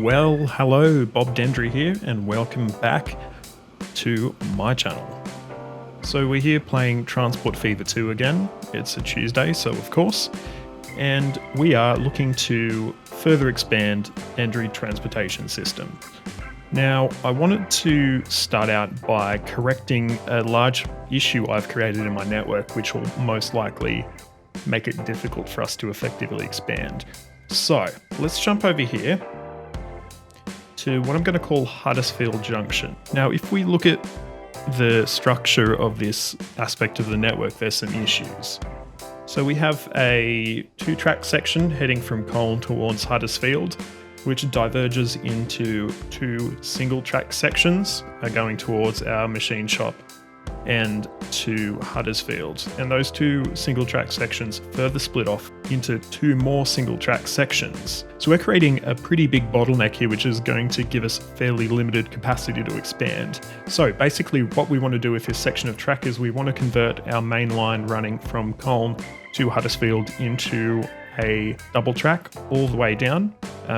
Well, hello, Bob Dendry here, and welcome back to my channel. So we're here playing Transport Fever 2 again. It's a Tuesday, so of course, and we are looking to further expand Dendry Transportation Systems. Now, I wanted to start out by correcting a large issue I've created in my network, which will most likely make it difficult for us to effectively expand. So let's jump over here to what I'm going to call Huddersfield Junction. Now, if we look at the structure of this aspect of the network, there's some issues. So we have a 2-track section heading from Colne towards Huddersfield, which diverges into 2 single-track sections going towards our machine shop and to Huddersfield. And those 2 single-track sections further split off into 2 more single-track sections. So we're creating a pretty big bottleneck here, which is going to give us fairly limited capacity to expand. So basically what we want to do with this section of track is we want to convert our main line running from Colne to Huddersfield into a double track all the way down.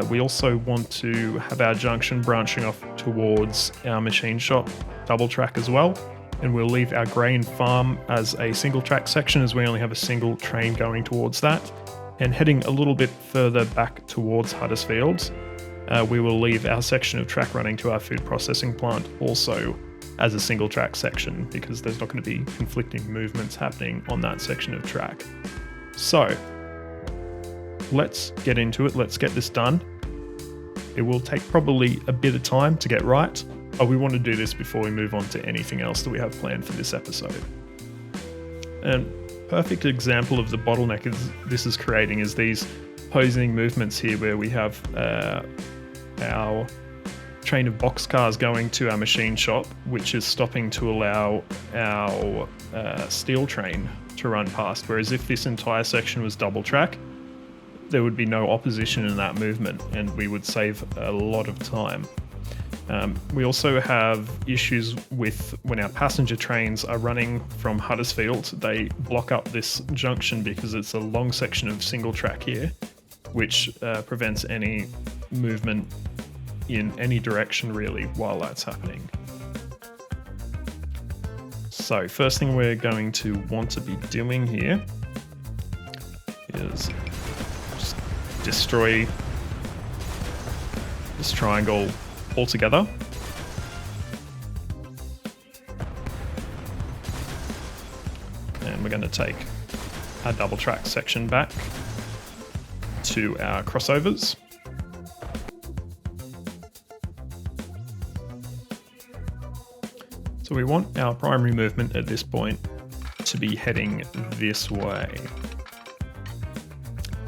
We also want to have our junction branching off towards our machine shop double track as well. And we'll leave our grain farm as a single track section, as we only have a single train going towards that. And heading a little bit further back towards Huddersfield, we will leave our section of track running to our food processing plant also as a single track section, because there's not going to be conflicting movements happening on that section of track. So let's get into it. Let's get this done. It will take probably a bit of time to get right, but we want to do this before we move on to anything else that we have planned for this episode. And perfect example of the bottleneck this is creating is these posing movements here, where we have our train of boxcars going to our machine shop, which is stopping to allow our steel train to run past. Whereas if this entire section was double track, there would be no opposition in that movement, and we would save a lot of time. We also have issues with when our passenger trains are running from Huddersfield. They block up this junction because it's a long section of single track here, which prevents any movement in any direction really while that's happening. So first thing we're going to want to be doing here is just destroy this triangle altogether. And we're going to take our double track section back to our crossovers. So we want our primary movement at this point to be heading this way.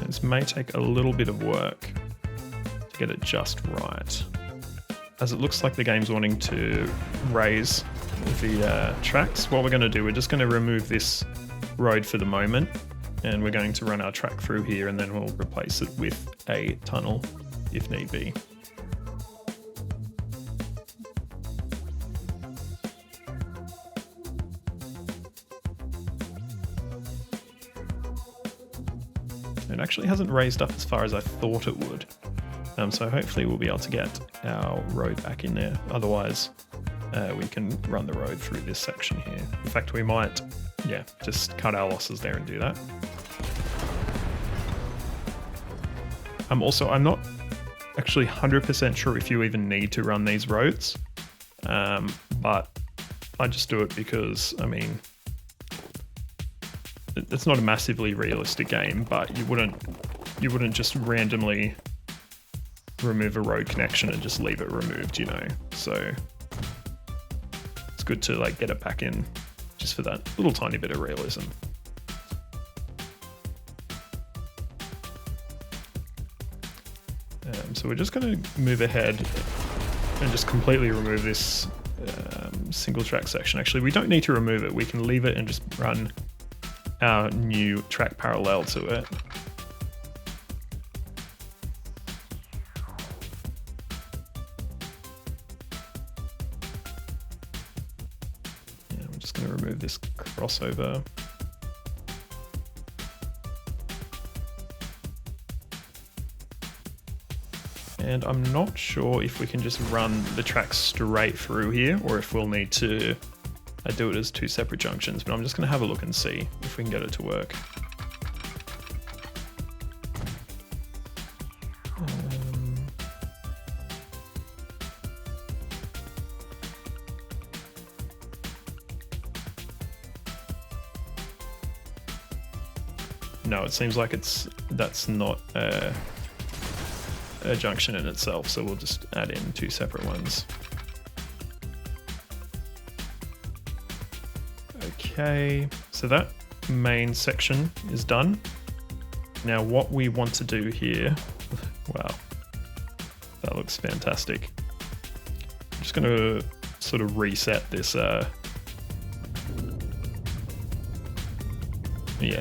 This may take a little bit of work to get it just right, as it looks like the game's wanting to raise the tracks. What we're going to do, we're just going to remove this road for the moment, and we're going to run our track through here, and then we'll replace it with a tunnel if need be. It actually hasn't raised up as far as I thought it would. So hopefully we'll be able to get our road back in there. Otherwise, we can run the road through this section here. In fact, we might, just cut our losses there and do that. I'm not actually 100% sure if you even need to run these roads, but I just do it because, I mean, it's not a massively realistic game, but you wouldn't just randomly remove a road connection and just leave it removed, you know. So it's good to get it back in just for that little tiny bit of realism. So we're just going to move ahead and just completely remove this single track section. Actually, we don't need to remove it. We can leave it and just run our new track parallel to it. I'm just going to remove this crossover. And I'm not sure if we can just run the track straight through here or if we'll need to do it as two separate junctions, but I'm just going to have a look and see if we can get it to work. No, it seems like that's not a junction in itself, so we'll just add in two separate ones. Okay, so that main section is done. Now what we want to do here, wow, that looks fantastic. I'm just going to sort of reset this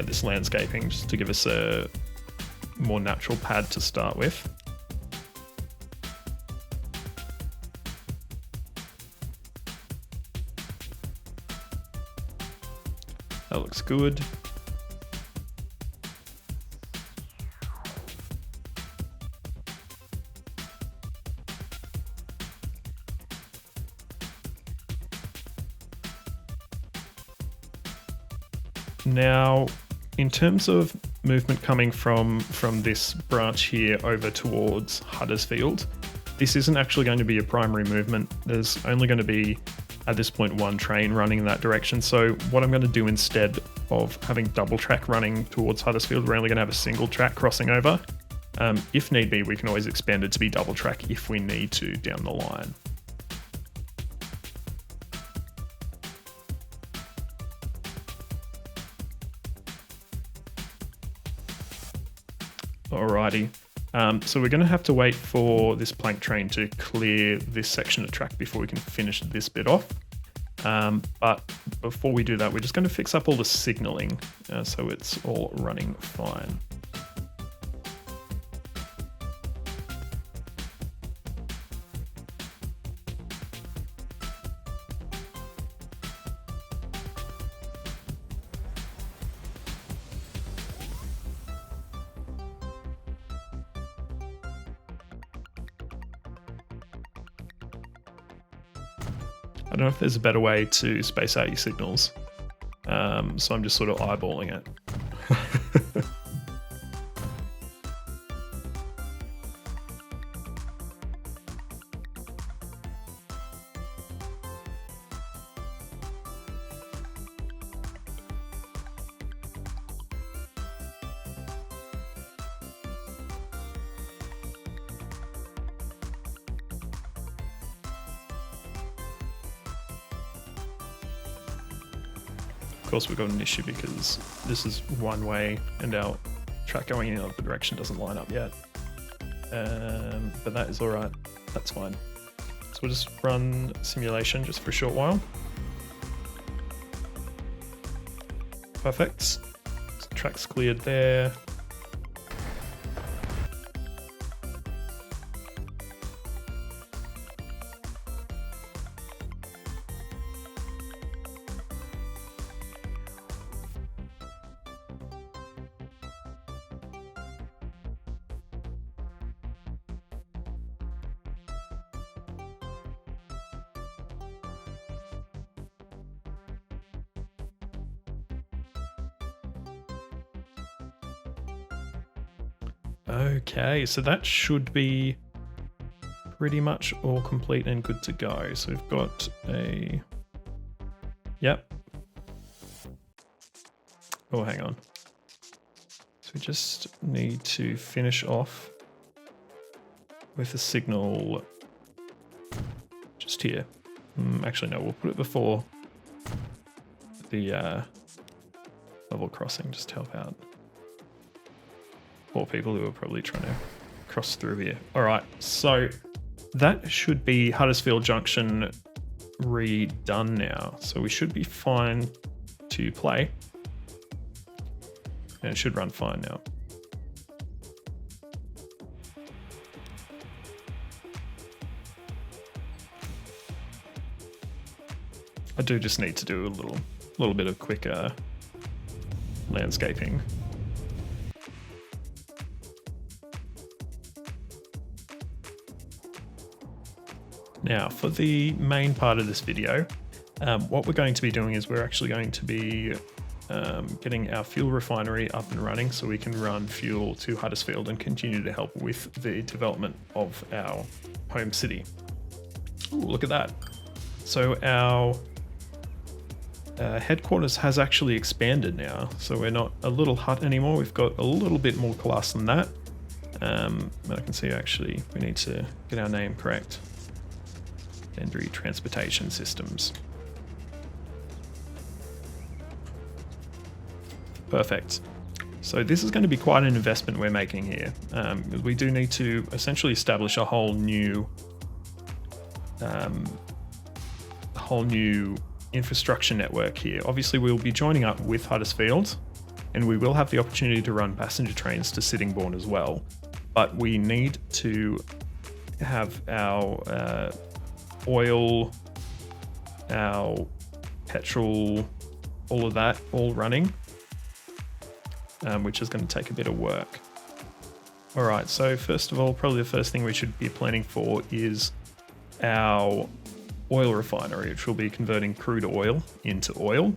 this landscaping just to give us a more natural pad to start with. That looks good. Now, in terms of movement coming from this branch here over towards Huddersfield, this isn't actually going to be a primary movement. There's only going to be, at this point, one train running in that direction. So what I'm going to do instead of having double track running towards Huddersfield, we're only going to have a single track crossing over. If need be, we can always expand it to be double track if we need to down the line. Alrighty, so we're going to have to wait for this plank train to clear this section of track before we can finish this bit off. But before we do that, we're just going to fix up all the signalling so it's all running fine. I don't know if there's a better way to space out your signals, so I'm just sort of eyeballing it. Of course, we've got an issue because this is one way and our track going in the other direction doesn't line up yet. But that is all right. That's fine. So we'll just run simulation just for a short while. Perfect. So track's cleared there. Okay, so that should be pretty much all complete and good to go. So we've got a... Yep. Oh, hang on. So we just need to finish off with a signal just here. Actually, no, we'll put it before the level crossing, just to help out. Poor people who are probably trying to cross through here. All right, so that should be Huddersfield Junction redone now. So we should be fine to play. And it should run fine now. I do just need to do a little bit of quick landscaping. Now, for the main part of this video, what we're going to be doing is we're actually going to be getting our fuel refinery up and running so we can run fuel to Huddersfield and continue to help with the development of our home city. Ooh, look at that. So our headquarters has actually expanded now. So we're not a little hut anymore. We've got a little bit more class than that. But I can see actually we need to get our name correct. Dendry Transportation Systems. Perfect. So this is going to be quite an investment we're making here. We do need to essentially establish a whole new infrastructure network here. Obviously, we'll be joining up with Huddersfield, and we will have the opportunity to run passenger trains to Sittingbourne as well. But we need to have our oil, our petrol, all of that all running, which is going to take a bit of work. All right, so first of all, probably the first thing we should be planning for is our oil refinery, which will be converting crude oil into oil.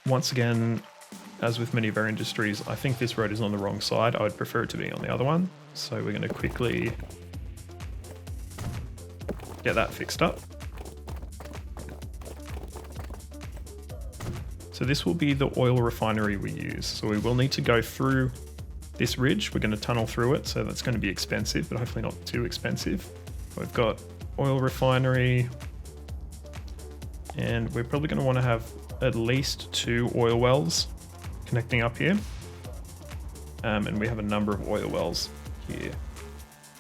Once again, as with many of our industries, I think this road is on the wrong side. I would prefer it to be on the other one. So we're going to quickly get that fixed up. So this will be the oil refinery we use. So we will need to go through this ridge. We're going to tunnel through it. So that's going to be expensive, but hopefully not too expensive. We've got oil refinery, and we're probably going to want to have at least 2 oil wells connecting up here. And we have a number of oil wells here.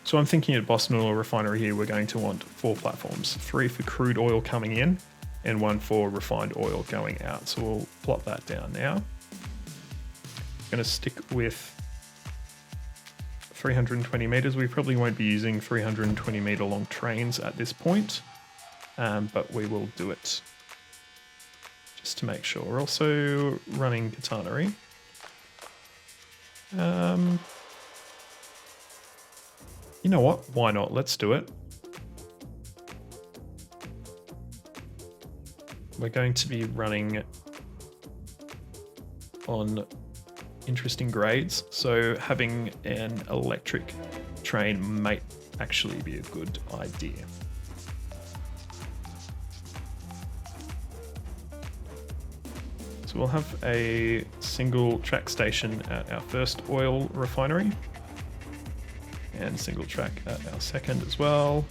So I'm thinking at Boston Oil Refinery here, we're going to want 4 platforms, 3 for crude oil coming in and 1 for refined oil going out. So we'll plot that down now. I'm going to stick with 320 meters. We probably won't be using 320 meter long trains at this point, but we will do it just to make sure. We're also running catenary. You know what? Why not? Let's do it. We're going to be running on interesting grades, so having an electric train might actually be a good idea. So we'll have a single track station at our first oil refinery and single track at our second as well.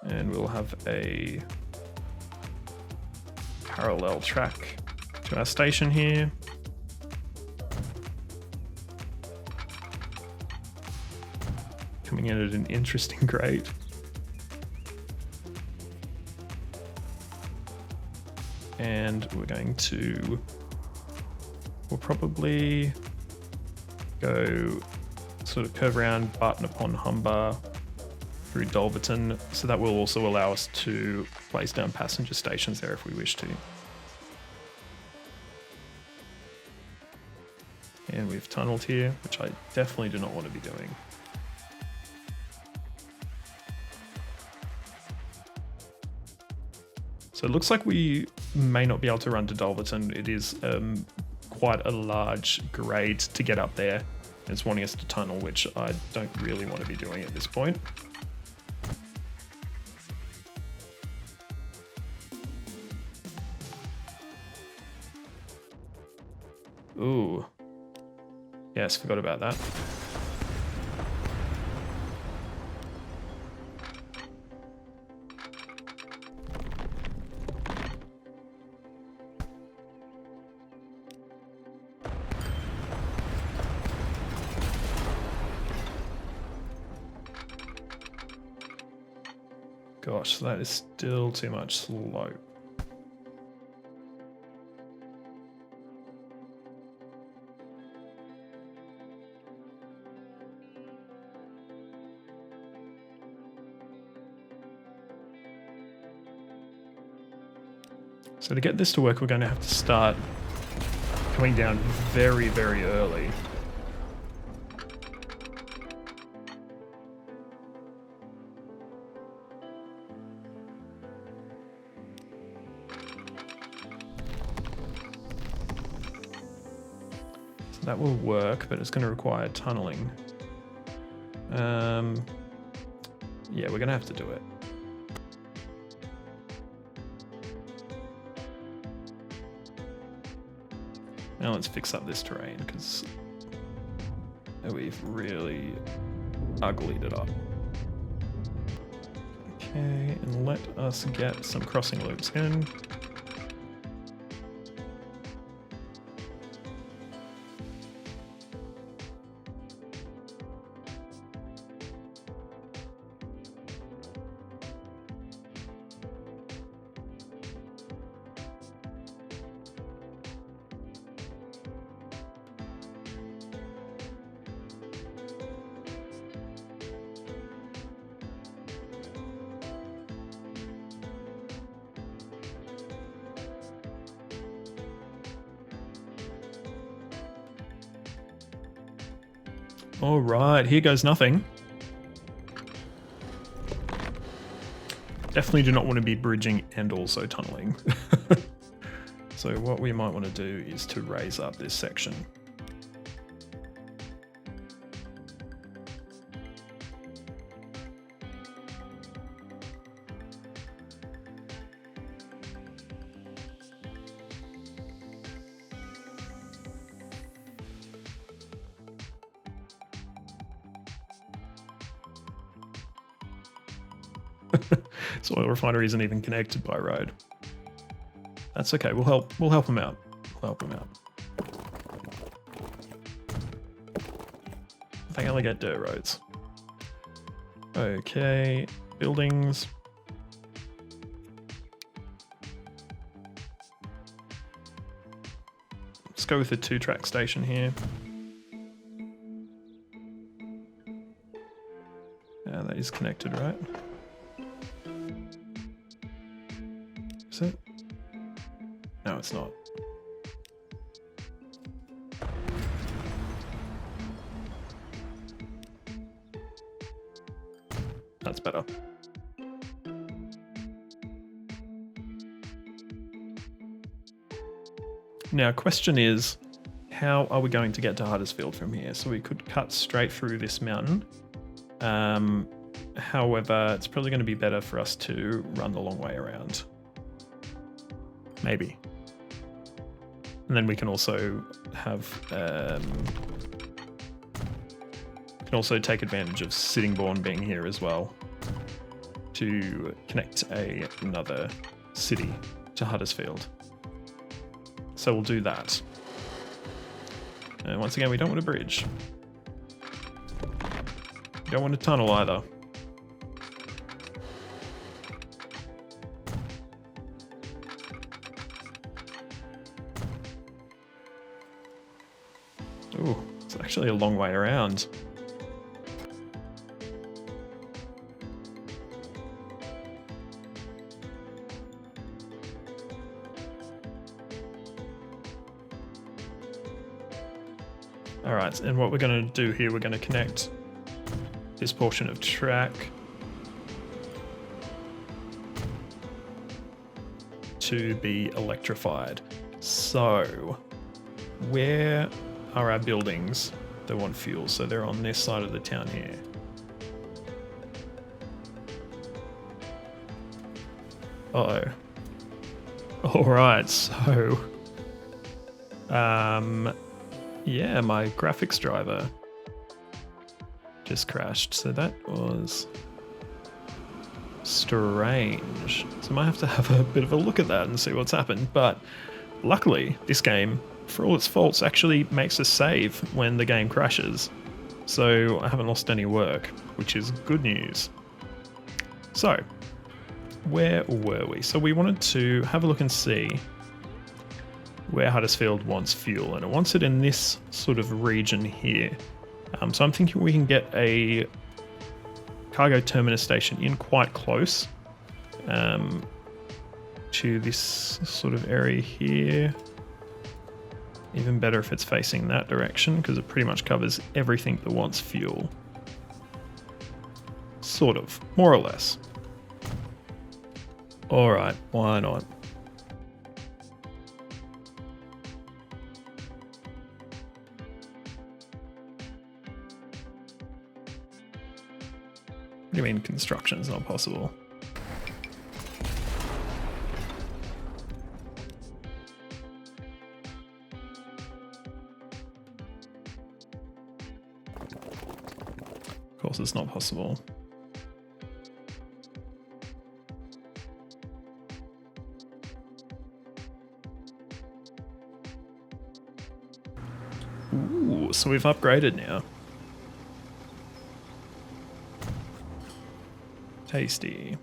And we'll have a parallel track to our station here. Coming in at an interesting grade. And we'll probably go sort of curve around Barton upon Humber through Dolverton, so that will also allow us to place down passenger stations there if we wish to. And we've tunneled here, which I definitely do not want to be doing. So it looks like we may not be able to run to Dolverton. It is quite a large grade to get up there. It's wanting us to tunnel, which I don't really want to be doing at this point. Ooh. Yes, forgot about that. Gosh, that is still too much slope. So to get this to work, we're going to have to start coming down very, very early. So that will work, but it's going to require tunneling. Yeah, we're going to have to do it. Now let's fix up this terrain, because we've really uglied it up. Okay, and let us get some crossing loops in. All right, here goes nothing. Definitely do not want to be bridging and also tunneling. So what we might want to do is to raise up this section. So oil refinery isn't even connected by road. That's okay. We'll help them out. We'll help them out. They only get dirt roads. Okay, buildings. Let's go with a 2-track station here. Yeah, that is connected, right? Is it? No, it's not. That's better. Now, question is, how are we going to get to Huddersfield from here? So we could cut straight through this mountain. However, it's probably going to be better for us to run the long way around. Maybe. And then we can also have can also take advantage of Sittingbourne being here as well to connect another city to Huddersfield. So we'll do that. And once again, we don't want a bridge. We don't want a tunnel either. Ooh, it's actually a long way around. All right, and what we're going to do here, we're going to connect this portion of track to be electrified. So, where are our buildings that want fuel? So they're on this side of the town here. Uh-oh. All right, so yeah, my graphics driver just crashed. So that was strange. So I might have to have a bit of a look at that and see what's happened. But luckily, this game, for all its faults, actually makes a save when the game crashes. So I haven't lost any work, which is good news. So, where were we? So we wanted to have a look and see where Huddersfield wants fuel, and it wants it in this sort of region here. So I'm thinking we can get a cargo terminus station in quite close to this sort of area here. Even better if it's facing that direction, because it pretty much covers everything that wants fuel. Sort of, more or less. Alright, why not? What do you mean construction is not possible? Of course it's not possible. Ooh, so we've upgraded now. Tasty.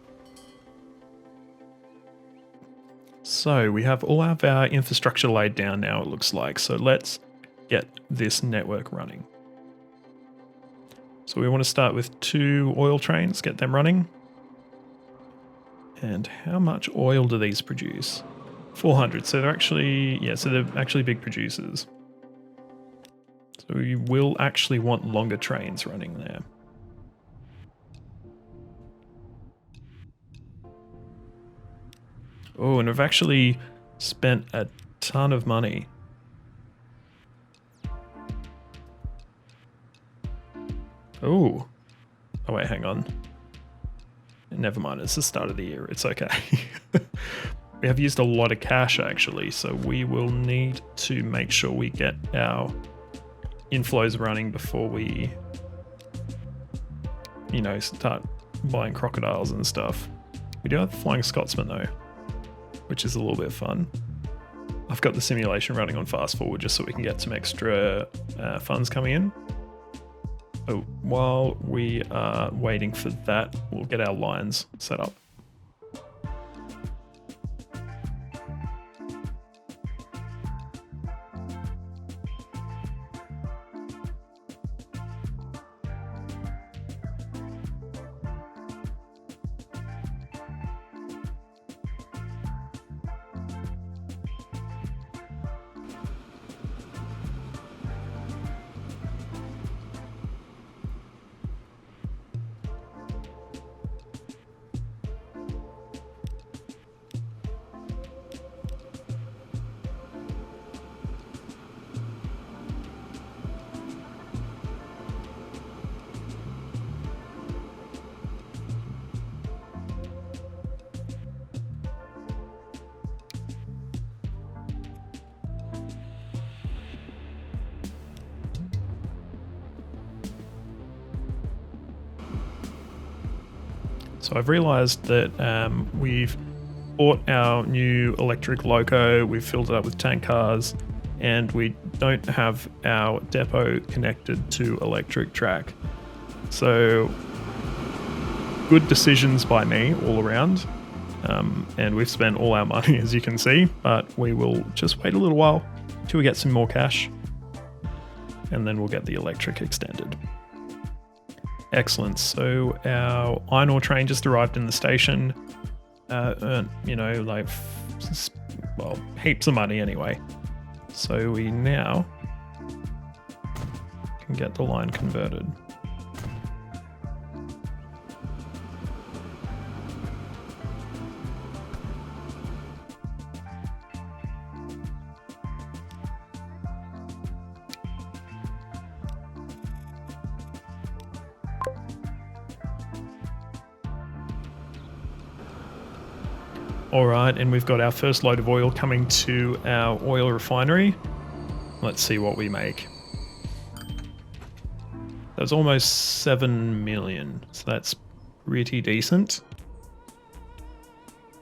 So we have all of our infrastructure laid down now, it looks like. So let's get this network running. So we want to start with 2 oil trains, get them running. And how much oil do these produce? 400. So they're actually, yeah, so they're actually big producers. So we will actually want longer trains running there. Oh, and we've actually spent a ton of money. Oh. Oh wait, hang on. Never mind, it's the start of the year, it's okay. We have used a lot of cash actually, so we will need to make sure we get our inflows running before we, you know, start buying crocodiles and stuff. We do have the Flying Scotsman though, which is a little bit fun. I've got the simulation running on fast forward just so we can get some extra funds coming in. Oh, while we are waiting for that, we'll get our lines set up. So I've realized that we've bought our new electric loco, we've filled it up with tank cars, and we don't have our depot connected to electric track. So good decisions by me all around. And we've spent all our money, as you can see, but we will just wait a little while till we get some more cash, and then we'll get the electric extended. Excellent. So our iron ore train just arrived in the station. Earned, you know, like, well, heaps of money anyway. So we now can get the line converted. All right, and we've got our first load of oil coming to our oil refinery. Let's see what we make. That was almost 7 million, so that's pretty decent.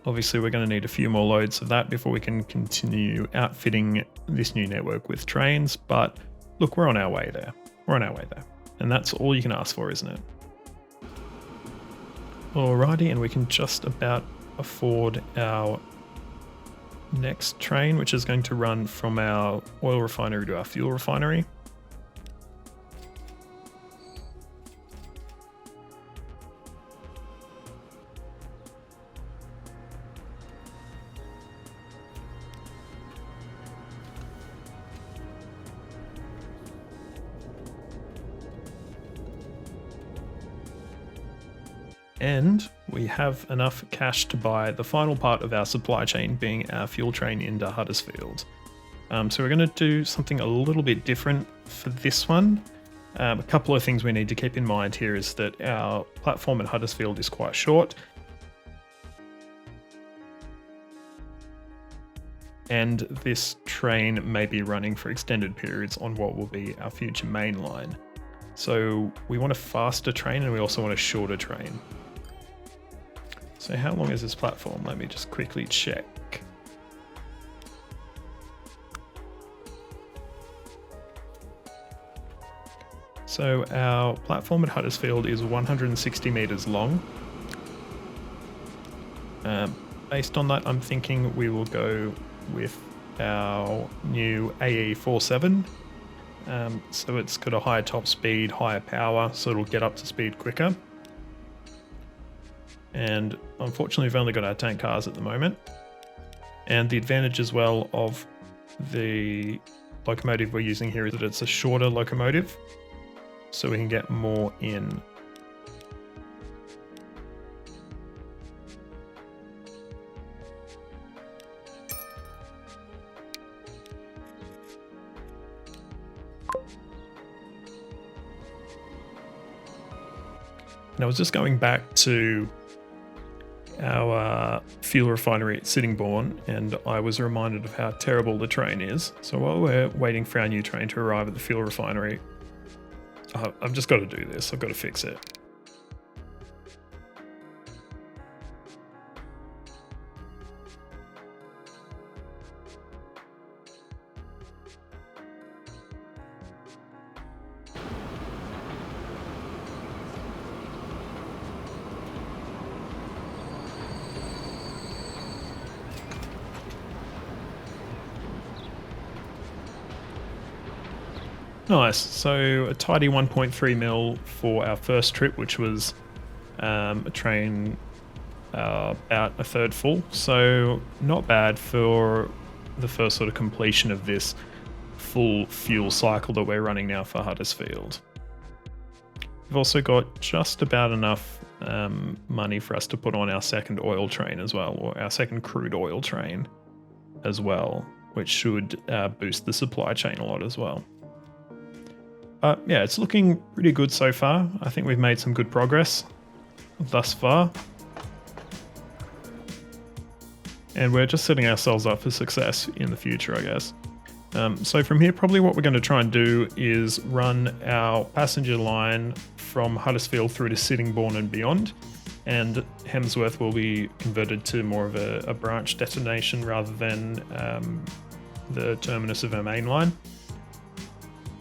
Obviously, we're going to need a few more loads of that before we can continue outfitting this new network with trains, but look, we're on our way there. We're on our way there. And that's all you can ask for, isn't it? Alrighty, and we can just about afford our next train, which is going to run from our oil refinery to our fuel refinery. And we have enough cash to buy the final part of our supply chain, being our fuel train into Huddersfield. So we're going to do something a little bit different for this one. A couple of things we need to keep in mind here is that our platform at Huddersfield is quite short. And this train may be running for extended periods on what will be our future main line. So we want a faster train and we also want a shorter train. So how long is this platform? Let me just quickly check. So our platform at Huddersfield is 160 meters long. Based on that, I'm thinking we will go with our new AE47. So it's got a higher top speed, higher power, so it'll get up to speed quicker. And unfortunately, we've only got our tank cars at the moment. And the advantage as well of the locomotive we're using here is that it's a shorter locomotive, so we can get more in. And I was just going back to our fuel refinery at Sittingbourne, and I was reminded of how terrible the train is. So while we're waiting for our new train to arrive at the fuel refinery, I've just got to do this. I've got to fix it. Nice, so a tidy 1.3 mil for our first trip, which was a train about a third full. So not bad for the first sort of completion of this full fuel cycle that we're running now for Huddersfield. We've also got just about enough money for us to put on our second oil train as well, or our second crude oil train as well, which should boost the supply chain a lot as well. Yeah, it's looking pretty good so far. I think we've made some good progress thus far. And we're just setting ourselves up for success in the future, I guess. So from here, probably what we're going to try and do is run our passenger line from Huddersfield through to Sittingbourne and beyond. And Hemsworth will be converted to more of a branch destination rather than the terminus of our main line.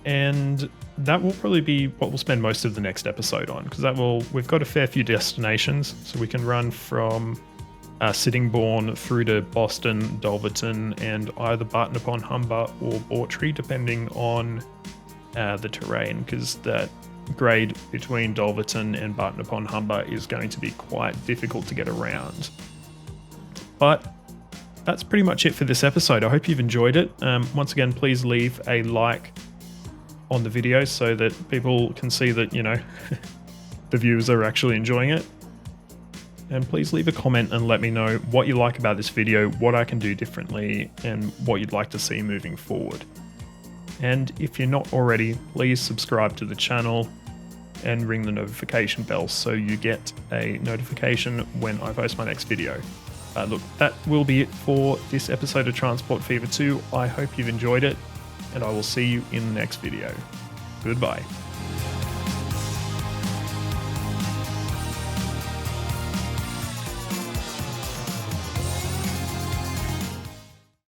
And that will probably be what we'll spend most of the next episode on, because we've got a fair few destinations, so we can run from Sittingbourne through to Boston, Dulverton, and either Barton upon Humber or Bawtry, depending on the terrain, because that grade between Dulverton and Barton upon Humber is going to be quite difficult to get around. But that's pretty much it for this episode. I hope you've enjoyed it. Once again, please leave a like on the video so that people can see that, you know, the viewers are actually enjoying it. And please leave a comment and let me know what you like about this video, what I can do differently, and what you'd like to see moving forward. And if you're not already, please subscribe to the channel and ring the notification bell so you get a notification when I post my next video. Look, that will be it for this episode of Transport Fever 2. I hope you've enjoyed it, and I will see you in the next video. Goodbye.